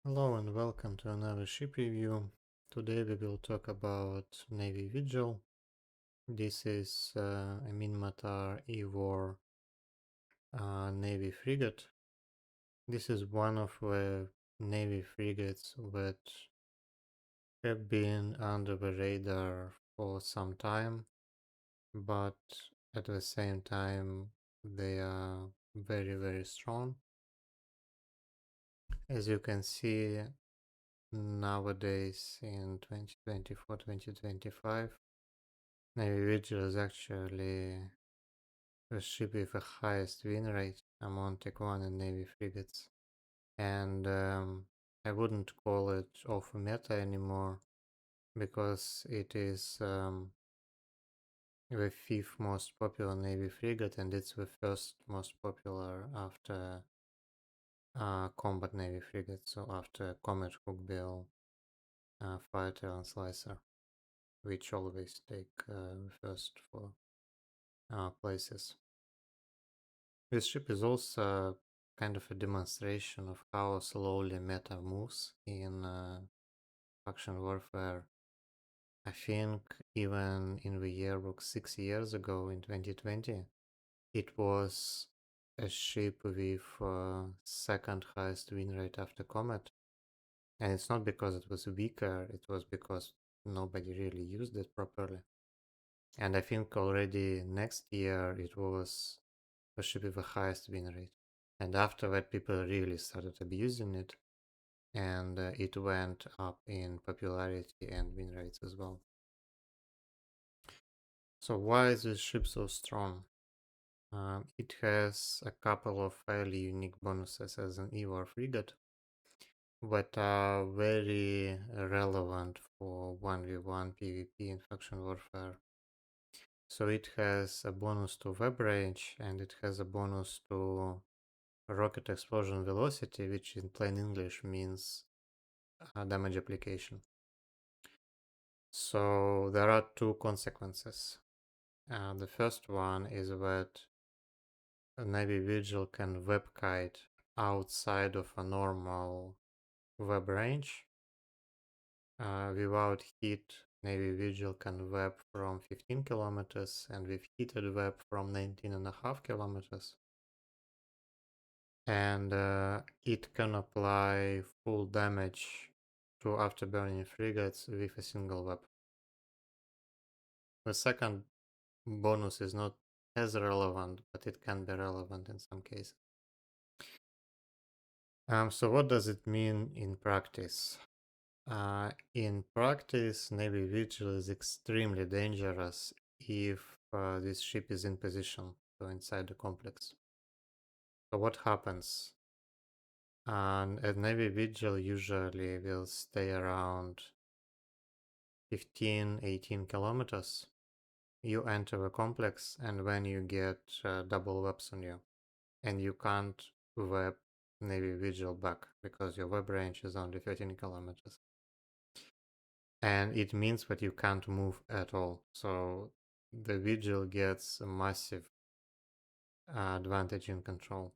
Hello and welcome to another ship review. Today we will talk about Navy Vigil. This is a Minmatar E-War Navy frigate. This is one of the Navy frigates that have been under the radar for some time, but at the same time they are very strong. As you can see nowadays in 2024-2025, Navy Vigil is actually the ship with the highest win rate among Tech 1 and Navy frigates. And I wouldn't call it off meta anymore because it is the fifth most popular Navy frigate and it's the first most popular after combat Navy frigate, so after Comet, Hookbill, Fighter and Slicer, which always take first for places. This ship is also kind of a demonstration of how slowly meta moves in faction warfare. I think even in the yearbook 6 years ago in 2020, it was a ship with second highest win rate after Comet. And it's not because it was weaker, it was because nobody really used it properly. And I think already next year it was the ship with the highest win rate. And after that, people really started abusing it, and it went up in popularity and win rates as well. So why is this ship so strong? It has a couple of fairly unique bonuses as an EVAR frigate that are very relevant for 1v1 PvP in faction warfare. So it has a bonus to web range and it has a bonus to rocket explosion velocity, which in plain English means damage application. So there are two consequences. The first one is that Navy Vigil can web kite outside of a normal web range. Without heat, Navy Vigil can web from 15 kilometers and with heated web from 19.5 kilometers. And it can apply full damage to afterburning frigates with a single web. The second bonus is not as relevant, but it can be relevant in some cases. So what does it mean in practice? In practice, Navy Vigil is extremely dangerous if this ship is in position, so inside the complex. So what happens? A Navy Vigil usually will stay around 15-18 kilometers. You enter the complex and when you get double webs on you, and you can't web Navy Vigil back because your web range is only 13 kilometers. And it means that you can't move at all. So the Vigil gets a massive advantage in control.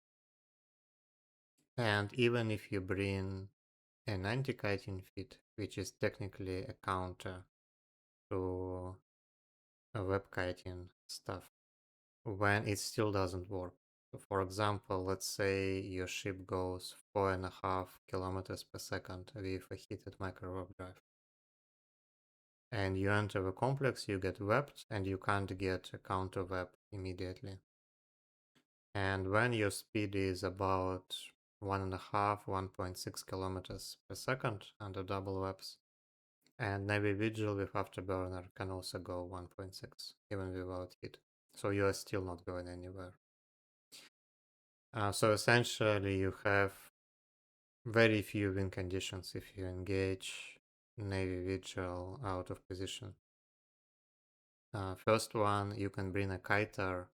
And even if you bring an anti-kiting feat, which is technically a counter to a web kiting stuff, when it still doesn't work. So for example, let's say your ship goes 4.5 kilometers per second with a heated micro warp drive. And you enter the complex, you get webbed, and you can't get a counter web immediately. And when your speed is about 1.5-1.6 kilometers per second under double webs, and Navy Vigil with Afterburner can also go 1.6, even without heat. So you are still not going anywhere. So essentially you have very few win conditions if you engage Navy Vigil out of position. First one, you can bring a kiter,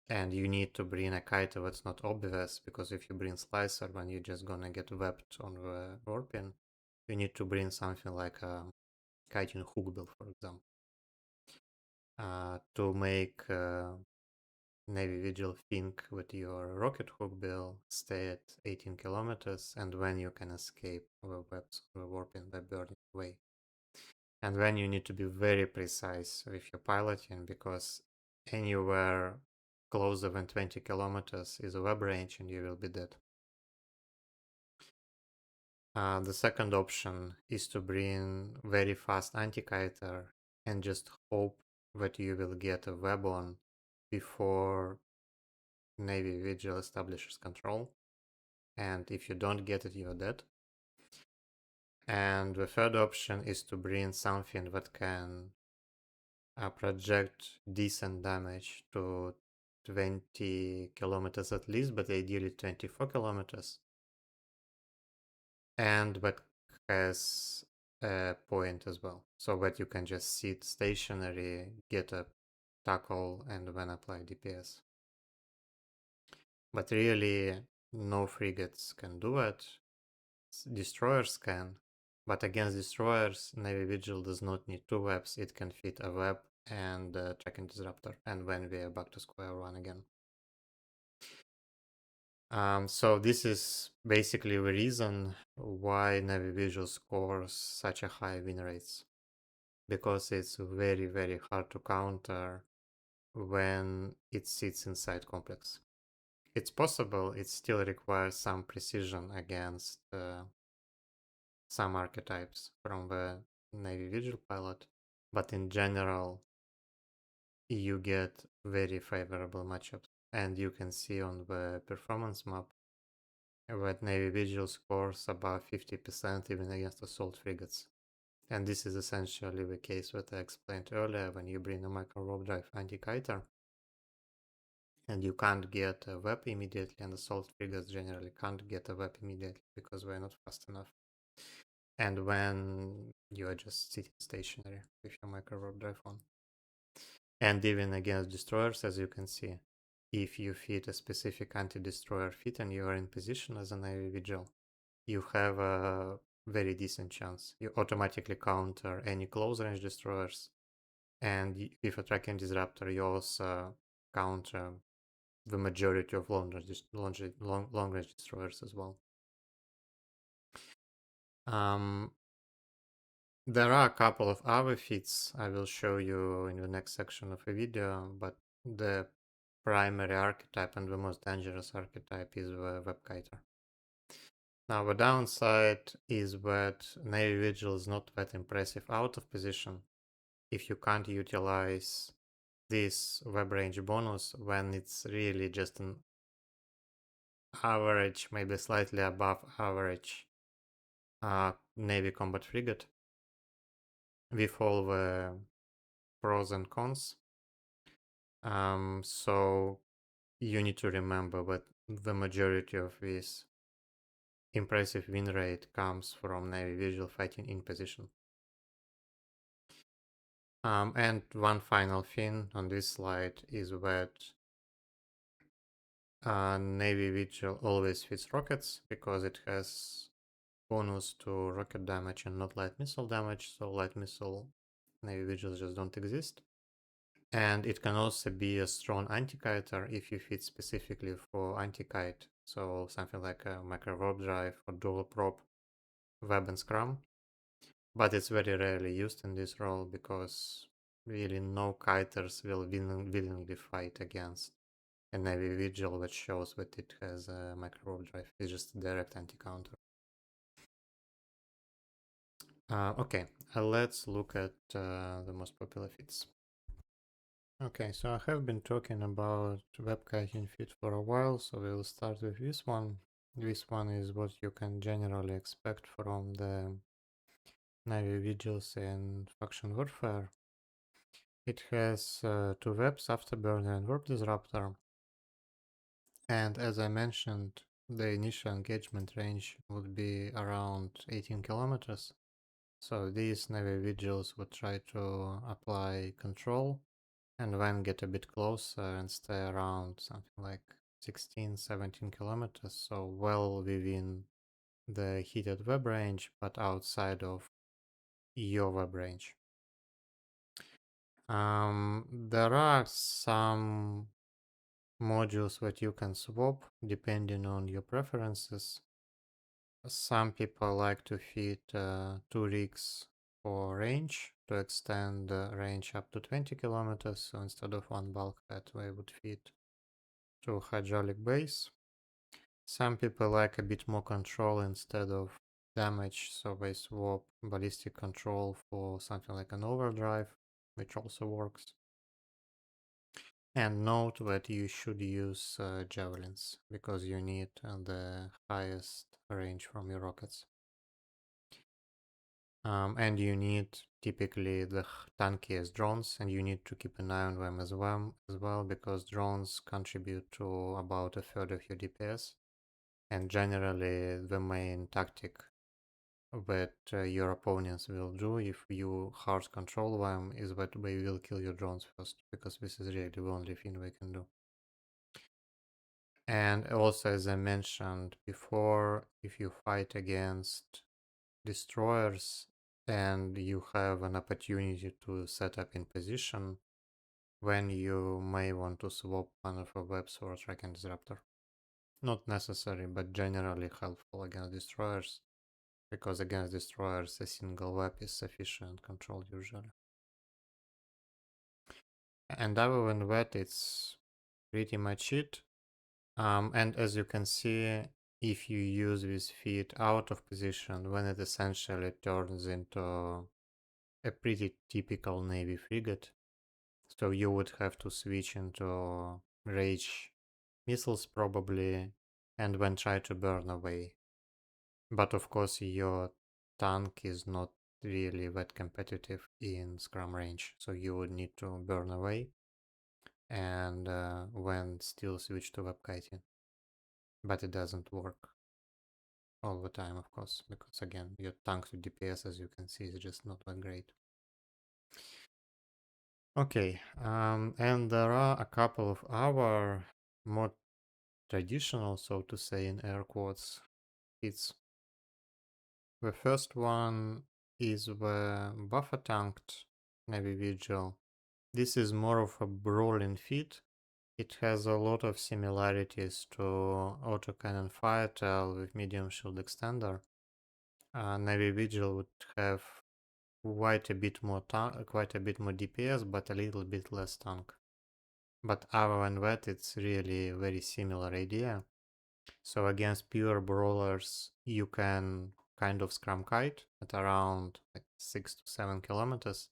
and you need to bring a kiter that's not obvious, because if you bring Slicer, when you're just gonna get webbed on the warping, you need to bring something like a kiting hookbill, for example, to make Navy Vigil think that your rocket hook will stay at 18 kilometers and when you can escape the webs of the warping by burning away. And then you need to be very precise with your piloting because anywhere closer than 20 kilometers is a web range and you will be dead. The second option is to bring very fast anti-kiter and just hope that you will get a web on before Navy Vigil establishes control. And if you don't get it, you're dead. And the third option is to bring something that can project decent damage to 20 kilometers at least, but ideally 24 kilometers. And that has a point as well, so that you can just sit stationary, get a tackle, and then apply DPS. But really, no frigates can do it. Destroyers can, but against destroyers, Navy Vigil does not need two webs. It can fit a web and a tracking disruptor, and then we are back to square one again. So this is basically the reason why Navy Vigil scores such a high win rates, because it's very, very hard to counter when it sits inside complex. It's possible, it still requires some precision against some archetypes from the Navy Vigil pilot, but in general, you get very favorable matchups. And you can see on the performance map that Navy Vigil scores above 50% even against assault frigates. And this is essentially the case that I explained earlier when you bring a micro warp drive anti-kiter and you can't get a web immediately, and assault frigates generally can't get a web immediately because they're not fast enough. And when you are just sitting stationary with your micro warp drive on. And even against destroyers, as you can see, if you fit a specific anti-destroyer fit and you are in position as an Navy Vigil, you have a very decent chance. You automatically counter any close range destroyers, and with a tracking disruptor, you also counter the majority of long range destroyers as well. There are a couple of other feats I will show you in the next section of the video, but the primary archetype and the most dangerous archetype is the webkiter. Now the downside is that Navy Vigil is not that impressive out of position if you can't utilize this web range bonus when it's really just an average, maybe slightly above average Navy combat frigate with all the pros and cons. So you need to remember that the majority of this impressive win rate comes from Navy Vigil fighting in position. And one final thing on this slide is that Navy Vigil always fits rockets because it has bonus to rocket damage and not light missile damage, so light missile Navy Vigils just don't exist. And it can also be a strong anti-kiter if you fit specifically for anti-kite, so something like a micro warp drive or dual prop web and scrum. But it's very rarely used in this role because really no kiters will willingly fight against a Navy Vigil that shows that it has a micro warp drive. It's just a direct anti-counter. Okay, let's look at the most popular fits. Okay, so I have been talking about webkiting fit for a while, so we'll start with this one. This one is what you can generally expect from the Navy Vigils in faction warfare. It has two webs, Afterburner and Warp Disruptor. And as I mentioned, the initial engagement range would be around 18 kilometers. So these Navy Vigils would try to apply control and then get a bit closer and stay around something like 16-17 kilometers, so well within the heated web range, but outside of your web range. There are some modules that you can swap depending on your preferences. Some people like to fit 2 rigs for range to extend the range up to 20 kilometers. So instead of one bulkhead, they would fit 2 hydraulic bays. Some people like a bit more control instead of damage, so they swap ballistic control for something like an overdrive, which also works. And note that you should use javelins because you need the highest range from your rockets. And you need typically the tankiest drones, and you need to keep an eye on them as well because drones contribute to about a third of your DPS. And generally, the main tactic that your opponents will do if you hard control them is that they will kill your drones first, because this is really the only thing they can do. And also, as I mentioned before, if you fight against destroyers and you have an opportunity to set up in position, then you may want to swap one of the webs for a tracking disruptor. Not necessary, but generally helpful against destroyers, because against destroyers a single web is sufficient control usually. And other than that, it's pretty much it. And as you can see, if you use this feed out of position, then it essentially turns into a pretty typical Navy frigate. So you would have to switch into rage missiles probably, and then try to burn away. But of course your tank is not really that competitive in scrum range, so you would need to burn away and then still switch to webkiting. But it doesn't work all the time, of course, because again, your tank to DPS, as you can see, is just not that great. Okay, and there are a couple of other more traditional, so to say, in air quotes, it's the first one is the buffer tanked Navy Vigil. This is more of a brawling feat. It has a lot of similarities to autocannon Firetail with medium shield extender. Navy Vigil would have quite a bit more DPS, but a little bit less tank. But other than that, it's really a very similar idea. So against pure brawlers, you can kind of scrum kite at around like 6 to 7 kilometers,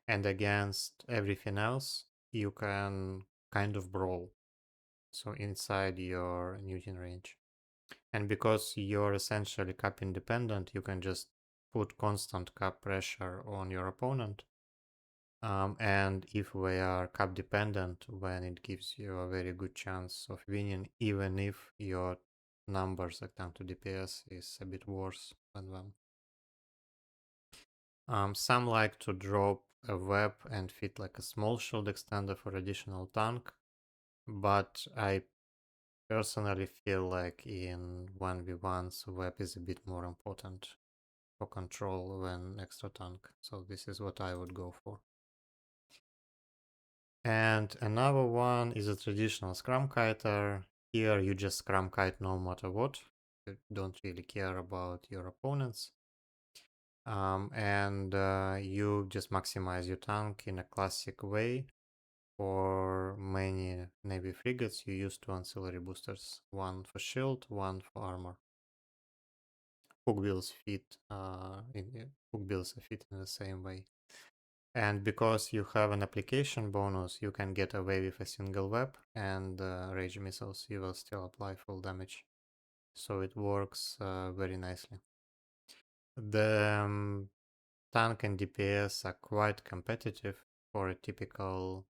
and against everything else, you can kind of brawl. So inside your Newton range. And because you're essentially cap independent, you can just put constant cap pressure on your opponent. And if they are cap dependent, then it gives you a very good chance of winning, even if your numbers at time to DPS is a bit worse than them. Some like to drop a web and fit like a small shield extender for additional tank, but I personally feel like in 1v1s web is a bit more important for control than extra tank, so this is what I would go for. And another one is a traditional scrum kiter. Here you just scrum kite no matter what. You don't really care about your opponents. And you just maximize your tank in a classic way. For many Navy frigates, you use 2 ancillary boosters. One for shield, one for armor. Hookbills fit in the same way. And because you have an application bonus, you can get away with a single web, and rage missiles, you will still apply full damage. So it works very nicely. The tank and DPS are quite competitive for a typical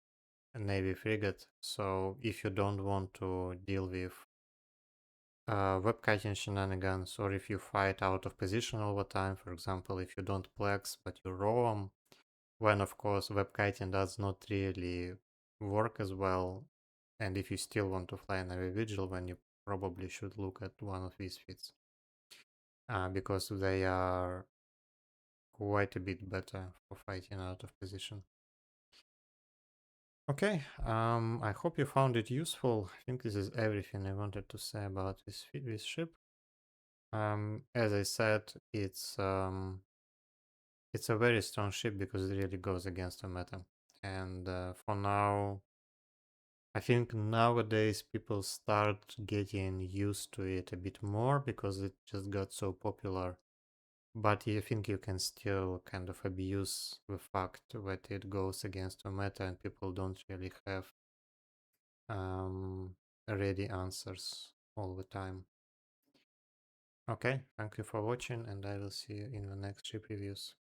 Navy frigate. So if you don't want to deal with web kiting shenanigans, or if you fight out of position all the time, for example, if you don't plex but you roam, when of course web kiting does not really work as well, and if you still want to fly Navy Vigil, then you probably should look at one of these feats, because they are quite a bit better for fighting out of position. Okay, I hope you found it useful. I think this is everything I wanted to say about this ship. As I said, it's a very strong ship because it really goes against the meta. And for now, I think nowadays people start getting used to it a bit more because it just got so popular. But I think you can still kind of abuse the fact that it goes against the meta and people don't really have um, ready answers all the time. Okay, thank you for watching and I will see you in the next ship reviews.